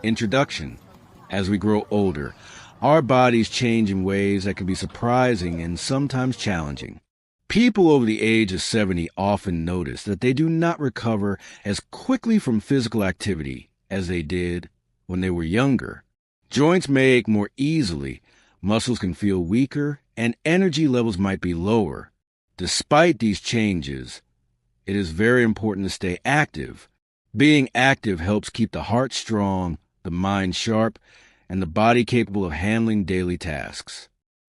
Introduction. As we grow older, our bodies change in ways that can be surprising and sometimes challenging. People over the age of 70 often notice that they do not recover as quickly from physical activity as they did when they were younger. Joints may ache more easily, muscles can feel weaker, and energy levels might be lower. Despite these changes, it is very important to stay active. Being active helps keep the heart strong, the mind sharp, and the body capable of handling daily tasks.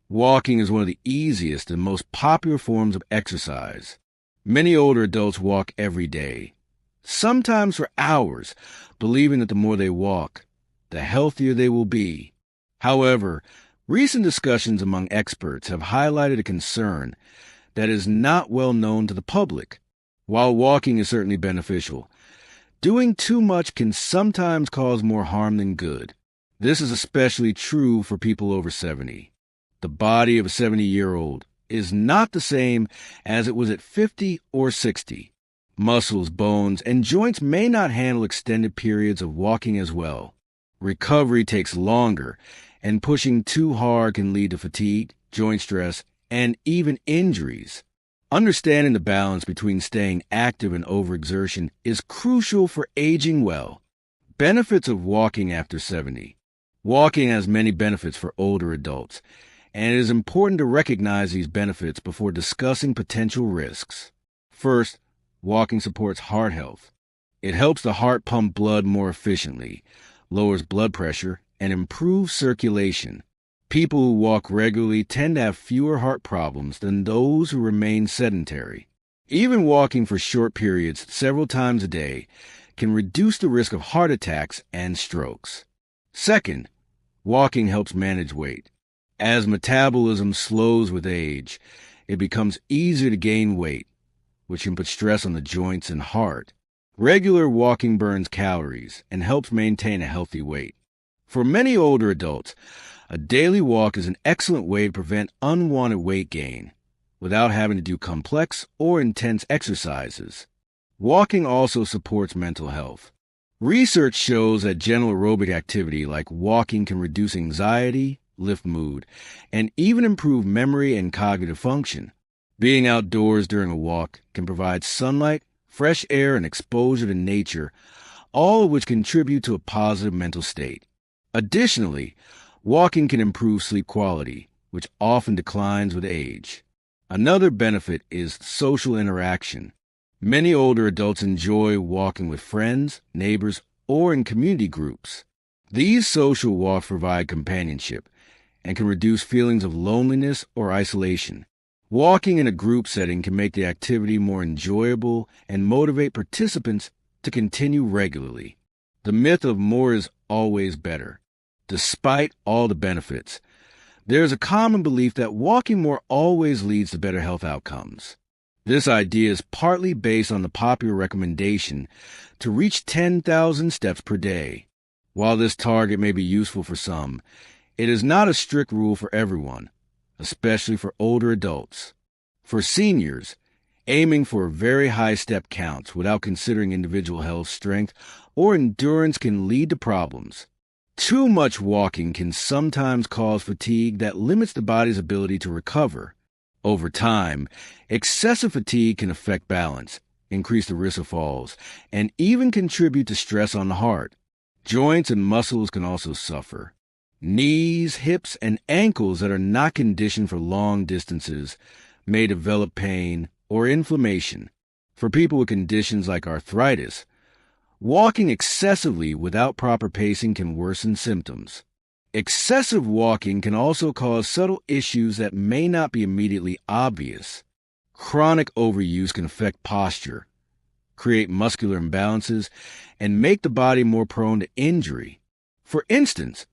Walking is one of the easiest and most popular forms of exercise. Many older adults walk every day, sometimes for hours, believing that the more they walk, the healthier they will be. However, recent discussions among experts have highlighted a concern that is not well known to the public. While walking is certainly beneficial, doing too much can sometimes cause more harm than good. This is especially true for people over 70. The body of a 70-year-old is not the same as it was at 50 or 60. Muscles, bones, and joints may not handle extended periods of walking as well. Recovery takes longer, and pushing too hard can lead to fatigue, joint stress, and even injuries. Understanding the balance between staying active and overexertion is crucial for aging well. Benefits of walking after 70. Walking has many benefits for older adults, and it is important to recognize these benefits before discussing potential risks. First, walking supports heart health. It helps the heart pump blood more efficiently, lowers blood pressure, and improves circulation. People who walk regularly tend to have fewer heart problems than those who remain sedentary. Even walking for short periods several times a day can reduce the risk of heart attacks and strokes. Second, walking helps manage weight. As metabolism slows with age, it becomes easier to gain weight, which can put stress on the joints and heart. Regular walking burns calories and helps maintain a healthy weight. For many older adults, a daily walk is an excellent way to prevent unwanted weight gain without having to do complex or intense exercises. Walking also supports mental health. Research shows that gentle aerobic activity like walking can reduce anxiety, lift mood, and even improve memory and cognitive function. Being outdoors during a walk can provide sunlight, fresh air, and exposure to nature, all of which contribute to a positive mental state. Additionally, walking can improve sleep quality, which often declines with age. Another benefit is social interaction. Many older adults enjoy walking with friends, neighbors, or in community groups. These social walks provide companionship and can reduce feelings of loneliness or isolation. Walking in a group setting can make the activity more enjoyable and motivate participants to continue regularly. The myth of more is always better. Despite all the benefits, there is a common belief that walking more always leads to better health outcomes. This idea is partly based on the popular recommendation to reach 10,000 steps per day. While this target may be useful for some, it is not a strict rule for everyone, especially for older adults. For seniors, aiming for very high step counts without considering individual health, strength, or endurance can lead to problems. Too much walking can sometimes cause fatigue that limits the body's ability to recover. Over time, excessive fatigue can affect balance, increase the risk of falls, and even contribute to stress on the heart. Joints and muscles can also suffer. Knees, hips, and ankles that are not conditioned for long distances may develop pain or inflammation. For people with conditions like arthritis, walking excessively without proper pacing can worsen symptoms. Excessive walking can also cause subtle issues that may not be immediately obvious. Chronic overuse can affect posture, create muscular imbalances, and make the body more prone to injury. For instance,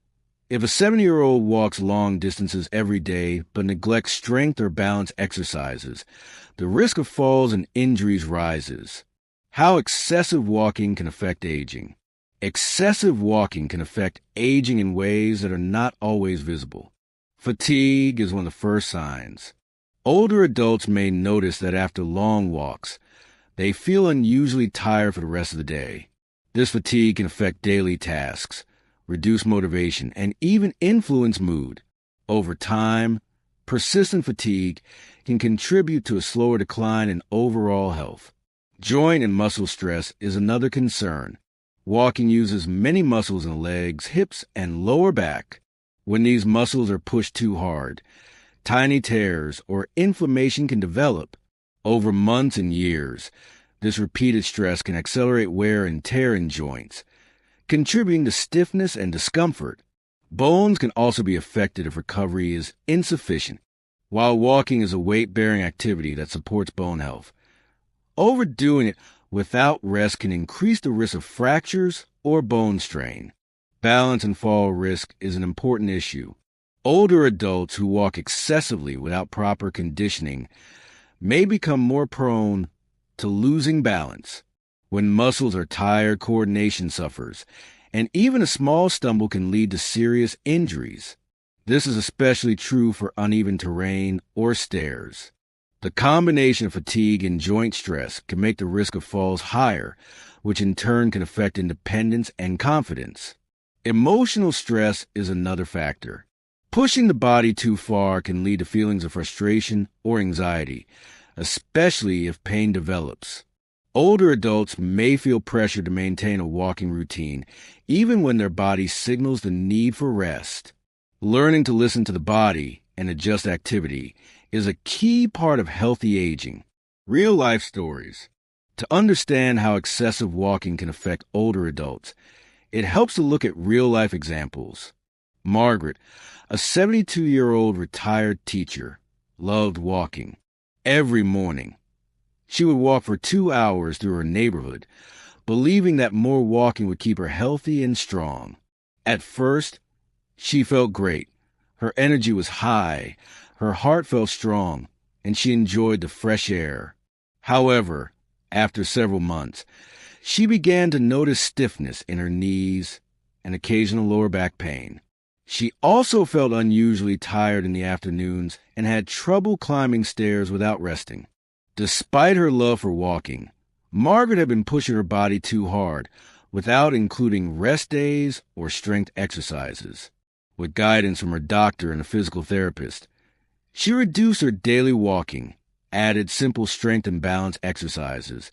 if a 70-year-old walks long distances every day but neglects strength or balance exercises, the risk of falls and injuries rises. How excessive walking can affect aging. Excessive walking can affect aging in ways that are not always visible. Fatigue is one of the first signs. Older adults may notice that after long walks, they feel unusually tired for the rest of the day. This fatigue can affect daily tasks, reduce motivation, and even influence mood. Over time, persistent fatigue can contribute to a slower decline in overall health. Joint and muscle stress is another concern. Walking uses many muscles in the legs, hips, and lower back. When these muscles are pushed too hard, tiny tears or inflammation can develop. Over months and years, this repeated stress can accelerate wear and tear in joints, contributing to stiffness and discomfort. Bones can also be affected if recovery is insufficient. While walking is a weight-bearing activity that supports bone health, overdoing it without rest can increase the risk of fractures or bone strain. Balance and fall risk is an important issue. Older adults who walk excessively without proper conditioning may become more prone to losing balance. When muscles are tired, coordination suffers, and even a small stumble can lead to serious injuries. This is especially true for uneven terrain or stairs. The combination of fatigue and joint stress can make the risk of falls higher, which in turn can affect independence and confidence. Emotional stress is another factor. Pushing the body too far can lead to feelings of frustration or anxiety, especially if pain develops. Older adults may feel pressure to maintain a walking routine, even when their body signals the need for rest. Learning to listen to the body and adjust activity is a key part of healthy aging. Real-life stories. To understand how excessive walking can affect older adults, it helps to look at real-life examples. Margaret, a 72-year-old retired teacher, loved walking. Every morning, she would walk for 2 hours through her neighborhood, believing that more walking would keep her healthy and strong. At first, she felt great. Her energy was high, her heart felt strong, and she enjoyed the fresh air. However, after several months, she began to notice stiffness in her knees and occasional lower back pain. She also felt unusually tired in the afternoons and had trouble climbing stairs without resting. Despite her love for walking, Margaret had been pushing her body too hard without including rest days or strength exercises. With guidance from her doctor and a physical therapist, she reduced her daily walking, added simple strength and balance exercises,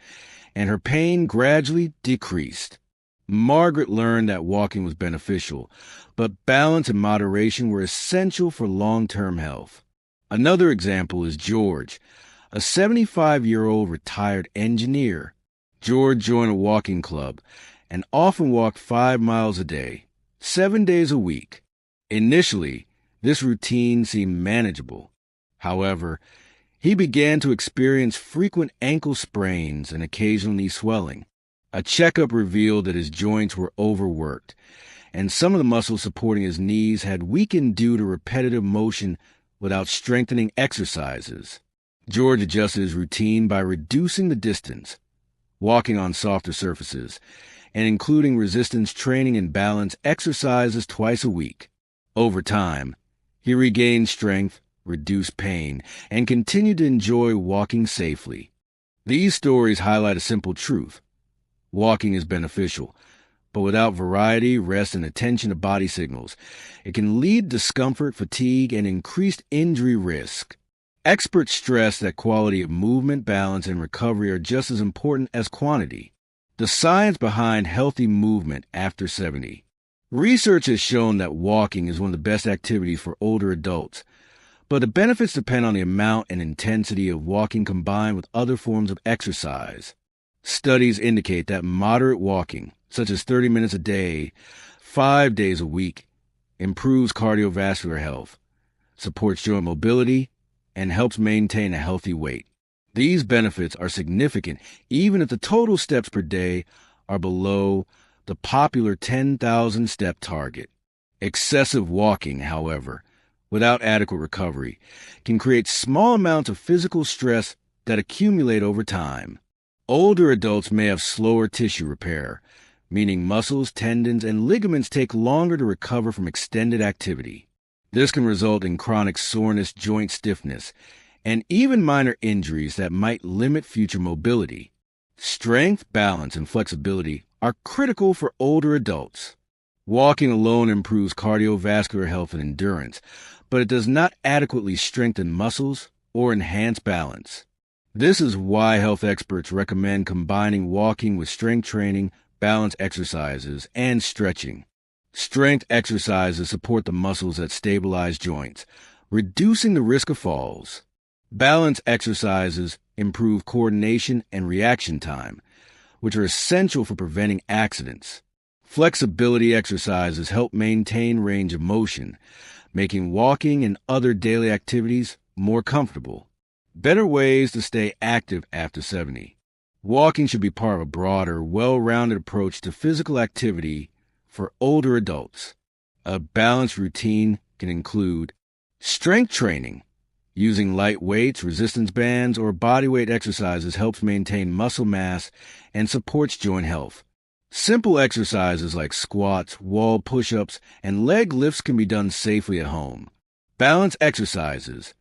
and her pain gradually decreased. Margaret learned that walking was beneficial, but balance and moderation were essential for long-term health. Another example is George, a 75-year-old retired engineer. George joined a walking club and often walked 5 miles a day, 7 days a week. Initially, this routine seemed manageable. However, he began to experience frequent ankle sprains and occasional knee swelling. A checkup revealed that his joints were overworked, and some of the muscles supporting his knees had weakened due to repetitive motion without strengthening exercises. George adjusted his routine by reducing the distance, walking on softer surfaces, and including resistance training and balance exercises twice a week. Over time, he regained strength, reduced pain, and continued to enjoy walking safely. These stories highlight a simple truth. Walking is beneficial, but without variety, rest, and attention to body signals, it can lead to discomfort, fatigue, and increased injury risk. Experts stress that quality of movement, balance, and recovery are just as important as quantity. The science behind healthy movement after 70. Research has shown that walking is one of the best activities for older adults, but the benefits depend on the amount and intensity of walking combined with other forms of exercise. Studies indicate that moderate walking, such as 30 minutes a day, 5 days a week, improves cardiovascular health, supports joint mobility, and helps maintain a healthy weight. These benefits are significant even if the total steps per day are below the popular 10,000 step target. Excessive walking, however, without adequate recovery, can create small amounts of physical stress that accumulate over time. Older adults may have slower tissue repair, meaning muscles, tendons, and ligaments take longer to recover from extended activity. This can result in chronic soreness, joint stiffness, and even minor injuries that might limit future mobility. Strength, balance, and flexibility are critical for older adults. Walking alone improves cardiovascular health and endurance, but it does not adequately strengthen muscles or enhance balance. This is why health experts recommend combining walking with strength training, balance exercises, and stretching. Strength exercises support the muscles that stabilize joints, reducing the risk of falls. Balance exercises improve coordination and reaction time, which are essential for preventing accidents. Flexibility exercises help maintain range of motion, making walking and other daily activities more comfortable. Better ways to stay active after 70. Walking should be part of a broader, well-rounded approach to physical activity for older adults. A balanced routine can include strength training. Using light weights, resistance bands, or bodyweight exercises helps maintain muscle mass and supports joint health. Simple exercises like squats, wall push-ups, and leg lifts can be done safely at home. Balance exercises.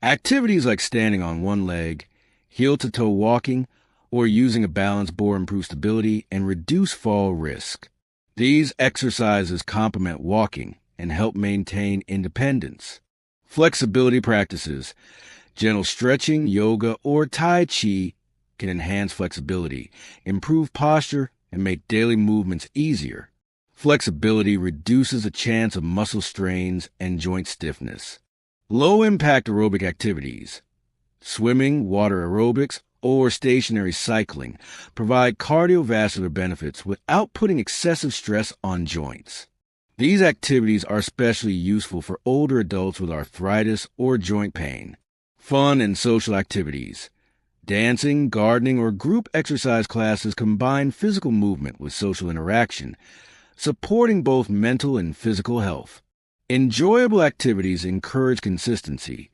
Activities like standing on one leg, heel-to-toe walking, or using a balance board improve stability and reduce fall risk. These exercises complement walking and help maintain independence. Flexibility practices. Gentle stretching, yoga, or Tai Chi can enhance flexibility, improve posture, and make daily movements easier. Flexibility reduces the chance of muscle strains and joint stiffness. Low-impact aerobic activities. Swimming, water aerobics, or stationary cycling provide cardiovascular benefits without putting excessive stress on joints. These activities are especially useful for older adults with arthritis or joint pain. Fun and social activities. Dancing, gardening, or group exercise classes combine physical movement with social interaction, supporting both mental and physical health. Enjoyable activities encourage consistency,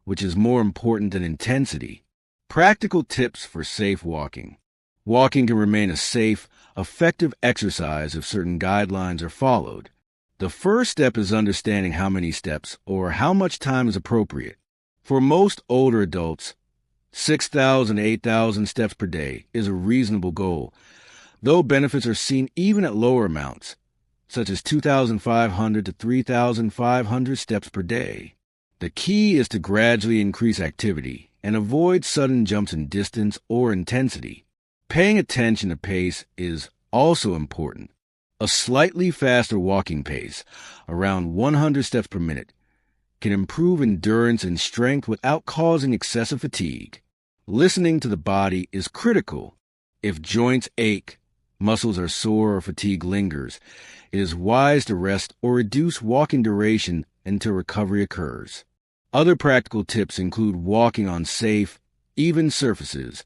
which is more important than intensity. Practical tips for safe walking. Walking can remain a safe, effective exercise if certain guidelines are followed. The first step is understanding how many steps or how much time is appropriate. For most older adults, 6,000 to 8,000 steps per day is a reasonable goal, though benefits are seen even at lower amounts, such as 2,500 to 3,500 steps per day. The key is to gradually increase activity and avoid sudden jumps in distance or intensity. Paying attention to pace is also important. A slightly faster walking pace, around 100 steps per minute, can improve endurance and strength without causing excessive fatigue. Listening to the body is critical. If joints ache, muscles are sore, or fatigue lingers, it is wise to rest or reduce walking duration until recovery occurs. Other practical tips include walking on safe, even surfaces,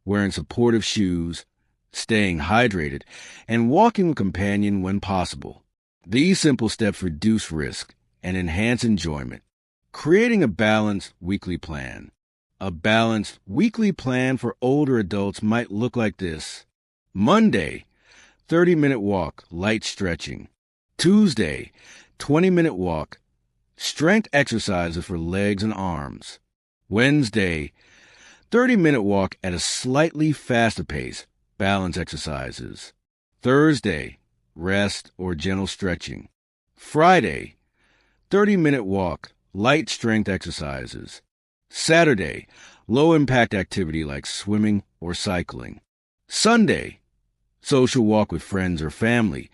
wearing supportive shoes, staying hydrated, and walking with a companion when possible. These simple steps reduce risk and enhance enjoyment. Creating a balanced weekly plan. A balanced weekly plan for older adults might look like this. Monday, 30-minute walk, light stretching. Tuesday, 20-minute walk, strength exercises for legs and arms. Wednesday, 30-minute walk at a slightly faster pace, balance exercises. Thursday, rest or gentle stretching. Friday, 30-minute walk, light strength exercises. Saturday, low-impact activity like swimming or cycling. Sunday, social walk with friends or family.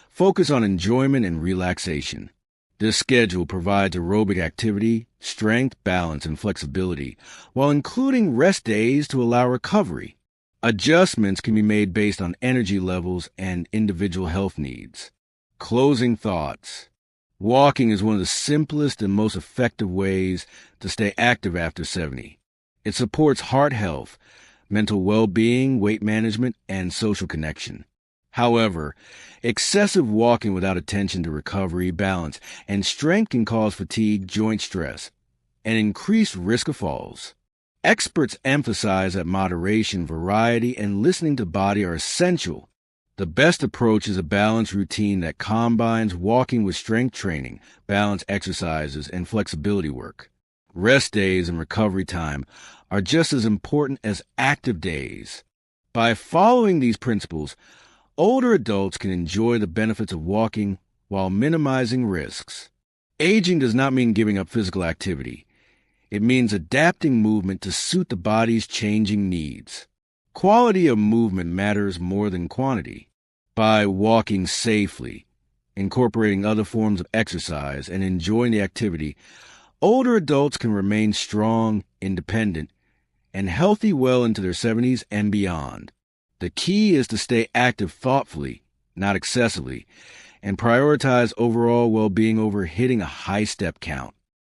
Focus on enjoyment and relaxation. This schedule provides aerobic activity, strength, balance, and flexibility, while including rest days to allow recovery. Adjustments can be made based on energy levels and individual health needs. Closing thoughts. Walking is one of the simplest and most effective ways to stay active after 70. It supports heart health, mental well-being, weight management, and social connection. However, excessive walking without attention to recovery, balance, and strength can cause fatigue, joint stress, and increased risk of falls. Experts emphasize that moderation, variety, and listening to body are essential. The best approach is a balanced routine that combines walking with strength training, balance exercises, and flexibility work. Rest days and recovery time are just as important as active days. By following these principles, older adults can enjoy the benefits of walking while minimizing risks. Aging does not mean giving up physical activity. It means adapting movement to suit the body's changing needs. Quality of movement matters more than quantity. By walking safely, incorporating other forms of exercise, and enjoying the activity, older adults can remain strong, independent, and healthy well into their 70s and beyond. The key is to stay active thoughtfully, not excessively, and prioritize overall well-being over hitting a high step count.